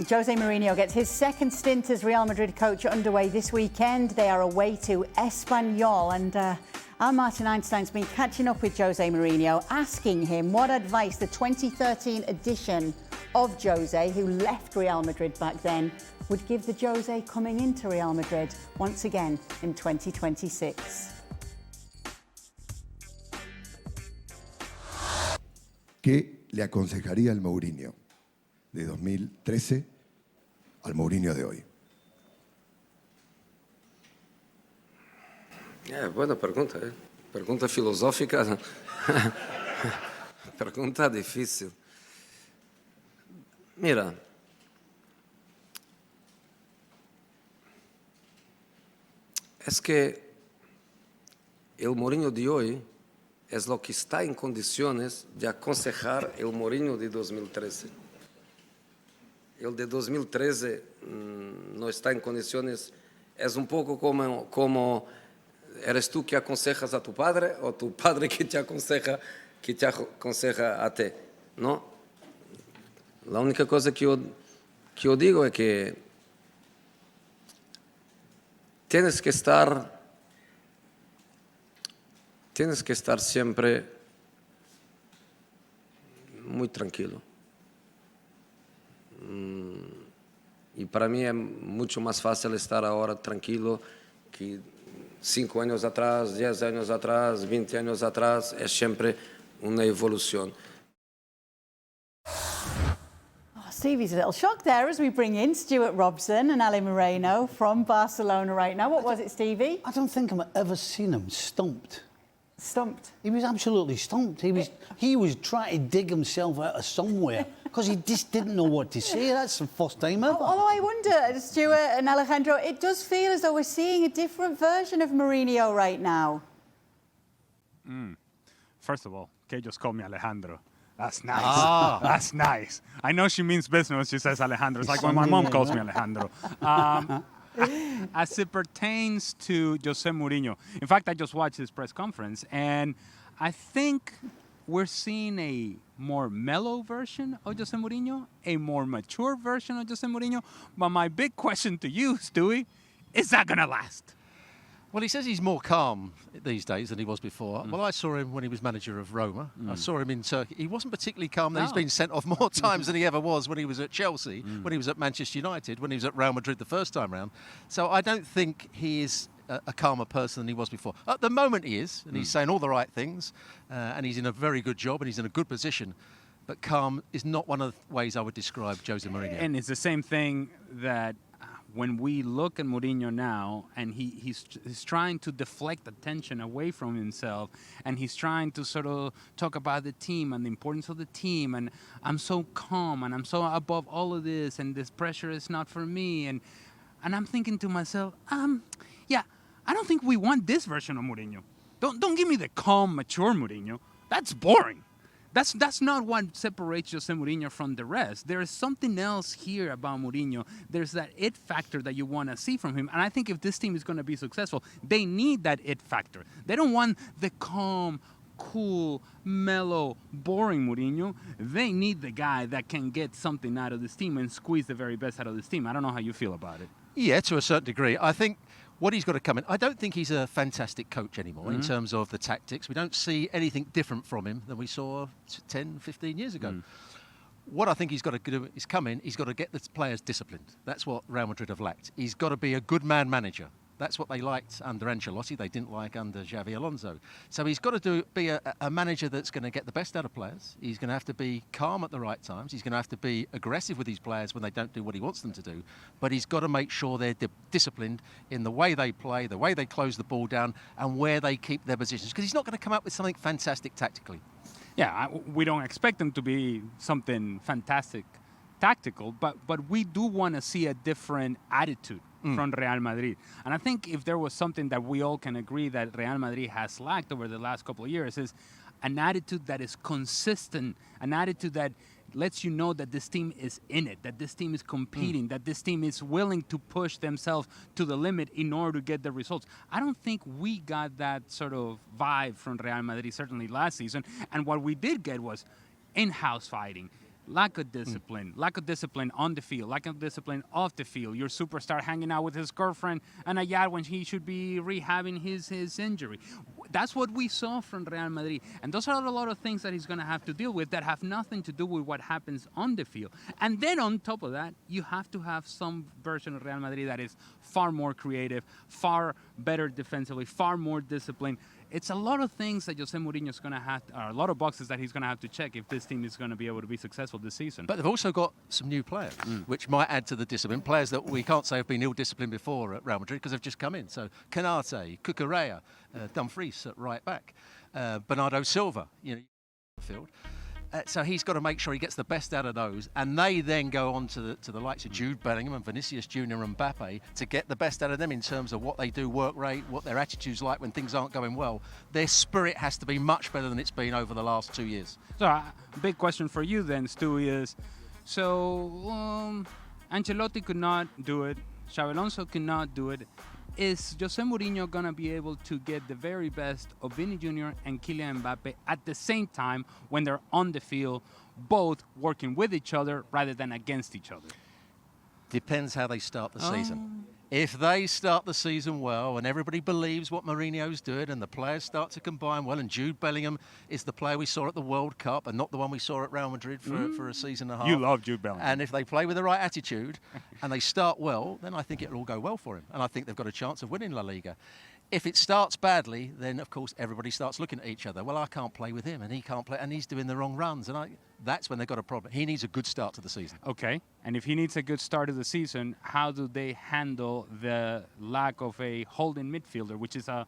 José Mourinho gets his second stint as Real Madrid coach underway this weekend. They are away to Espanyol, and our Martin Einstein's been catching up with José Mourinho, asking him what advice the 2013 edition of José, who left Real Madrid back then, would give the José coming into Real Madrid once again in 2026. ¿Qué le aconsejaría al Mourinho de 2013 al Mourinho de hoy? Buena pregunta, ¿eh? Pregunta filosófica. Pregunta difícil. Mira, es que el Mourinho de hoy es lo que está en condiciones de aconsejar el Mourinho de 2013. El de 2013 no está en condiciones, es un poco como eres tú que aconsejas a tu padre o tu padre que te aconseja a ti, ¿no? La única cosa que yo digo es que tienes que estar siempre muy tranquilo. Y para mí es mucho más fácil estar ahora tranquilo que 5 años atrás, 10 años atrás, 20 años atrás. Es siempre una evolución. Stevie's a little shocked there as we bring in Stuart Robson and Ali Moreno from Barcelona right now. What was it, Stevie? I don't think I've ever seen him stumped. Stumped? He was absolutely stumped. He was trying to dig himself out of somewhere because he just didn't know what to say. That's the first time ever. Although I wonder, Stuart and Alejandro, it does feel as though we're seeing a different version of Mourinho right now. First of all, Kay just called me Alejandro. That's nice. That's nice. I know she means business. She says Alejandro. It's like when my mom calls me Alejandro. As it pertains to José Mourinho, in fact, I just watched his press conference, and I think we're seeing a more mellow version of José Mourinho, a more mature version of José Mourinho. But my big question to you, Stewie, is that going to last? Well, he says he's more calm these days than he was before. Well, I saw him when he was manager of Roma. I saw him in Turkey. He wasn't particularly calm. No. He's been sent off more times than he ever was when he was at Chelsea, when he was at Manchester United, when he was at Real Madrid the first time round. So I don't think he is a calmer person than he was before. At the moment he is, and he's saying all the right things, and he's in a very good job, and he's in a good position. But calm is not one of the ways I would describe José Mourinho. And it's the same thing that when we look at Mourinho now, and he's trying to deflect attention away from himself, and he's trying to sort of talk about the team and the importance of the team, and I'm so calm, and I'm so above all of this, and this pressure is not for me, and I'm thinking to myself, yeah, I don't think we want this version of Mourinho. Don't give me the calm, mature Mourinho. That's boring. That's not what separates José Mourinho from the rest. There is something else here about Mourinho. There's that it factor that you want to see from him. And I think if this team is going to be successful, they need that it factor. They don't want the calm, cool, mellow, boring Mourinho. They need the guy that can get something out of this team and squeeze the very best out of this team. I don't know how you feel about it. Yeah, to a certain degree. I think what he's got to come in, I don't think he's a fantastic coach anymore in terms of the tactics. We don't see anything different from him than we saw 10, 15 years ago. What I think he's got to do is come in, he's got to get the players disciplined. That's what Real Madrid have lacked. He's got to be a good man manager. That's what they liked under Ancelotti. They didn't like under Xavi Alonso. So he's got to be a manager that's going to get the best out of players. He's going to have to be calm at the right times. He's going to have to be aggressive with his players when they don't do what he wants them to do. But he's got to make sure they're disciplined in the way they play, the way they close the ball down, and where they keep their positions. Because he's not going to come up with something fantastic tactically. Yeah, we don't expect him to be something fantastic tactical, but we do want to see a different attitude from Real Madrid. And I think if there was something that we all can agree that Real Madrid has lacked over the last couple of years is an attitude that is consistent, an attitude that lets you know that this team is in it, that this team is competing, that this team is willing to push themselves to the limit in order to get the results. I don't think we got that sort of vibe from Real Madrid, certainly last season. And what we did get was in-house fighting, lack of discipline on the field, lack of discipline off the field. Your superstar hanging out with his girlfriend and a yacht when he should be rehabbing his injury. That's what we saw from Real Madrid. And those are a lot of things that he's going to have to deal with that have nothing to do with what happens on the field. And then on top of that, you have to have some version of Real Madrid that is far more creative, far better defensively, far more disciplined. It's a lot of things that José Mourinho is going to have, or a lot of boxes that he's going to have to check if this team is going to be able to be successful this season. But they've also got some new players, which might add to the discipline. Players that we can't say have been ill-disciplined before at Real Madrid because they've just come in. So Canate, Cucurella, Dumfries at right back, Bernardo Silva, field. So he's got to make sure he gets the best out of those, and they then go on to the likes of Jude Bellingham and Vinicius Junior and Mbappe to get the best out of them in terms of what they do, work rate, what their attitude's like when things aren't going well. Their spirit has to be much better than it's been over the last 2 years. So, big question for you then, Stu, is Ancelotti could not do it, Xabi Alonso could not do it. Is José Mourinho going to be able to get the very best of Vini Jr. and Kylian Mbappe at the same time when they're on the field, both working with each other rather than against each other? Depends how they start the season. If they start the season well and everybody believes what Mourinho's doing and the players start to combine well, and Jude Bellingham is the player we saw at the World Cup and not the one we saw at Real Madrid for a season and a half. You love Jude Bellingham. And if they play with the right attitude and they start well, then I think it'll all go well for him. And I think they've got a chance of winning La Liga. If it starts badly, then of course everybody starts looking at each other. Well, I can't play with him, and he can't play, and he's doing the wrong runs, and that's when they've got a problem. He needs a good start to the season. Okay, and if he needs a good start of the season, how do they handle the lack of a holding midfielder, which is an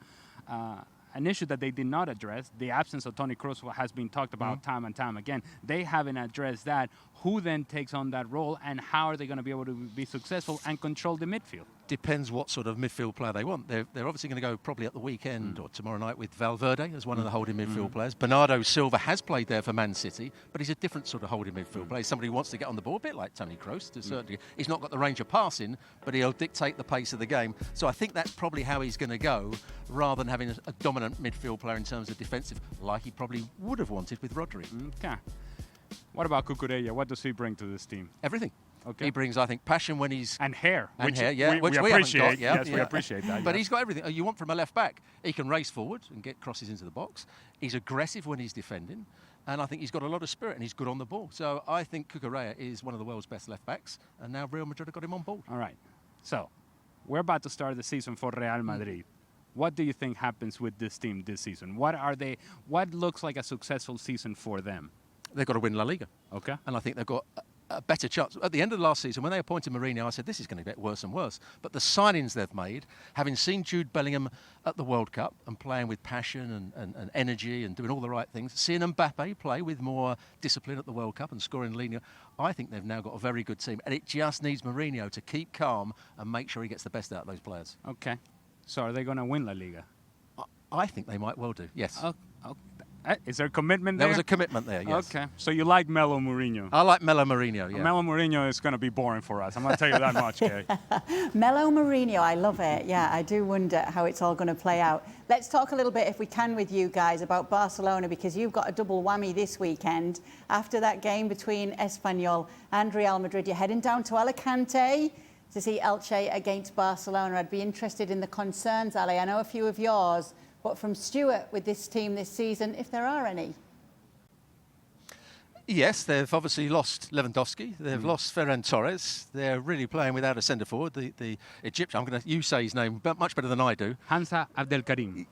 issue that they did not address? The absence of Toni Kroos has been talked about time and time again. They haven't addressed that. Who then takes on that role, and how are they going to be able to be successful and control the midfield? Depends what sort of midfield player they want. They're obviously going to go probably at the weekend or tomorrow night with Valverde as one of the holding midfield players. Bernardo Silva has played there for Man City, but he's a different sort of holding midfield player. Somebody who wants to get on the ball, a bit like Toni Kroos to a certain degree. He's not got the range of passing, but he'll dictate the pace of the game. So I think that's probably how he's going to go, rather than having a dominant midfield player in terms of defensive, like he probably would have wanted with Rodri. Okay. What about Cucurella? What does he bring to this team? Everything. Okay. He brings, I think, passion when he's... And hair. Which we appreciate. haven't got. Yes, we appreciate that. But he's got everything you want from a left back. He can race forward and get crosses into the box. He's aggressive when he's defending. And I think he's got a lot of spirit and he's good on the ball. So I think Cucurella is one of the world's best left backs. And now Real Madrid have got him on board. All right. So we're about to start the season for Real Madrid. What do you think happens with this team this season? What looks like a successful season for them? They've got to win La Liga. Okay. And I think they've got a better chance. At the end of the last season, when they appointed Mourinho, I said, this is going to get worse and worse. But the signings they've made, having seen Jude Bellingham at the World Cup and playing with passion and energy and doing all the right things, seeing Mbappe play with more discipline at the World Cup and scoring Liga, I think they've now got a very good team. And it just needs Mourinho to keep calm and make sure he gets the best out of those players. Okay. So are they going to win La Liga? I think they might well do, yes. Is there a commitment there? There was a commitment there, yes. Okay. So you like Melo Mourinho? I like Melo Mourinho, yeah. Melo Mourinho is going to be boring for us. I'm going to tell you that much, Kay. Melo Mourinho, I love it. Yeah, I do wonder how it's all going to play out. Let's talk a little bit, if we can, with you guys about Barcelona, because you've got a double whammy this weekend. After that game between Espanyol and Real Madrid, you're heading down to Alicante to see Elche against Barcelona. I'd be interested in the concerns, Ali. I know a few of yours, but from Stuart with this team this season, if there are any. Yes, they've obviously lost Lewandowski. They've lost Ferran Torres. They're really playing without a centre forward. The Egyptian, you say his name much better than I do. Hamza Abdelkarim.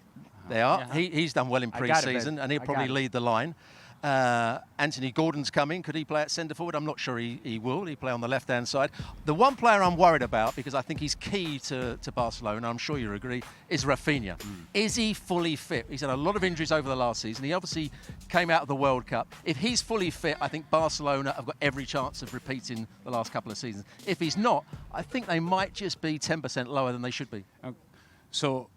They are. Yeah. He's done well in pre-season, and he'll probably lead the line. Anthony Gordon's coming. Could he play at centre forward? I'm not sure he will. He'll play on the left-hand side. The one player I'm worried about, because I think he's key to Barcelona, I'm sure you agree, is Rafinha. Is he fully fit? He's had a lot of injuries over the last season. He obviously came out of the World Cup. If he's fully fit, I think Barcelona have got every chance of repeating the last couple of seasons. If he's not, I think they might just be 10% lower than they should be. So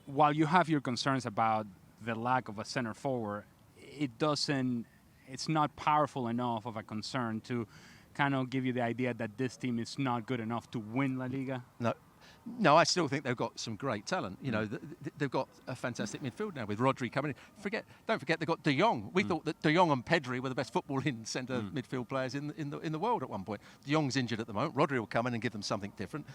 while you have your concerns about the lack of a centre forward, it's not powerful enough of a concern to kind of give you the idea that this team is not good enough to win La Liga? No. No, I still think they've got some great talent. You know, they've got a fantastic midfield now with Rodri coming in. Don't forget they've got De Jong. We thought that De Jong and Pedri were the best footballing centre midfield players in the world at one point. De Jong's injured at the moment. Rodri will come in and give them something different.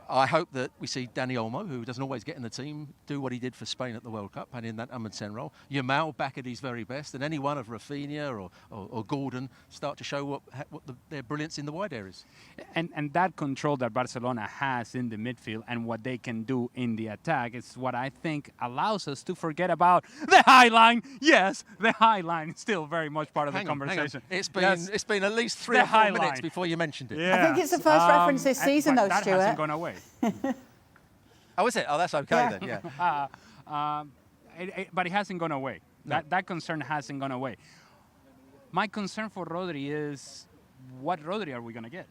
I hope that we see Dani Olmo, who doesn't always get in the team, do what he did for Spain at the World Cup and in that Amundsen role. Yamal back at his very best, and any one of Rafinha or Gordon start to show what their brilliance in the wide areas. And that control that Barcelona has in the midfield and what they can do in the attack is what I think allows us to forget about the high line. Yes, the high line is still very much part of the conversation. It's been at least 3 or 4 minutes before you mentioned it. Yeah. I think it's the first reference this season, though, that Stuart. That hasn't gone away. Oh, is it? Oh, that's okay then, yeah. But it hasn't gone away. No. That concern hasn't gone away. My concern for Rodri is, what Rodri are we going to get?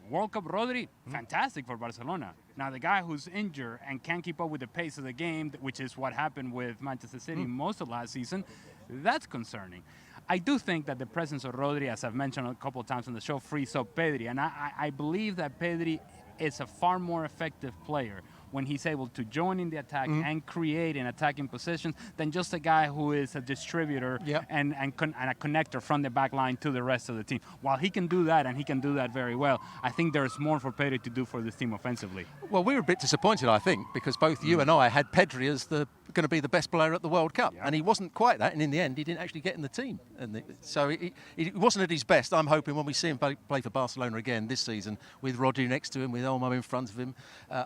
World Cup Rodri, fantastic for Barcelona. Now, the guy who's injured and can't keep up with the pace of the game, which is what happened with Manchester City most of last season, that's concerning. I do think that the presence of Rodri, as I've mentioned a couple of times on the show, frees up Pedri. And I believe that Pedri is a far more effective player when he's able to join in the attack and create in attacking positions than just a guy who is a distributor and a connector from the back line to the rest of the team. While he can do that, and he can do that very well, I think there's more for Pedri to do for this team offensively. Well, we were a bit disappointed, I think, because both you and I had Pedri as going to be the best player at the World Cup, and he wasn't quite that, and in the end he didn't actually get in the team. And so he wasn't at his best. I'm hoping when we see him play for Barcelona again this season, with Rodri next to him, with Olmo in front of him,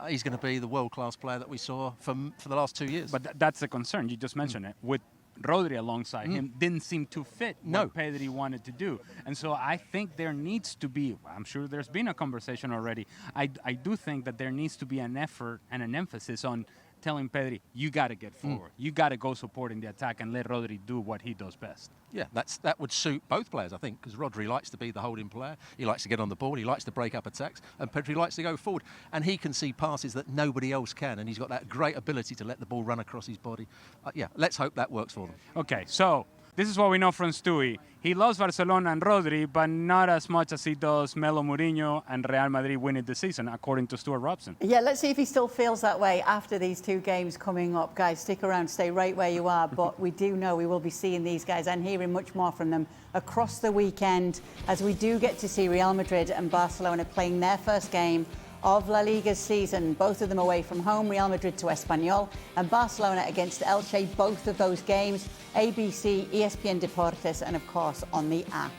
he's going to be the world-class player that we saw for the last 2 years. But that's the concern. You just mentioned it. With Rodri alongside him, didn't seem to fit what Pedri wanted to do. And so I think there needs to be, I'm sure there's been a conversation already, I do think that there needs to be an effort and an emphasis on telling Pedri, you got to get forward. You got to go supporting the attack and let Rodri do what he does best. Yeah, that would suit both players, I think, because Rodri likes to be the holding player. He likes to get on the ball. He likes to break up attacks. And Pedri likes to go forward. And he can see passes that nobody else can. And he's got that great ability to let the ball run across his body. Yeah, let's hope that works for them. Okay, so this is what we know from Stewie. He loves Barcelona and Rodri, but not as much as he does Melo, Mourinho and Real Madrid winning the season, according to Stuart Robson. Yeah, let's see if he still feels that way after these 2 games coming up. Guys, stick around, stay right where you are. But we do know we will be seeing these guys and hearing much more from them across the weekend, as we do get to see Real Madrid and Barcelona playing their first game of La Liga's season, both of them away from home. Real Madrid to Espanyol and Barcelona against Elche, both of those games, ABC, ESPN Deportes, and of course on the app.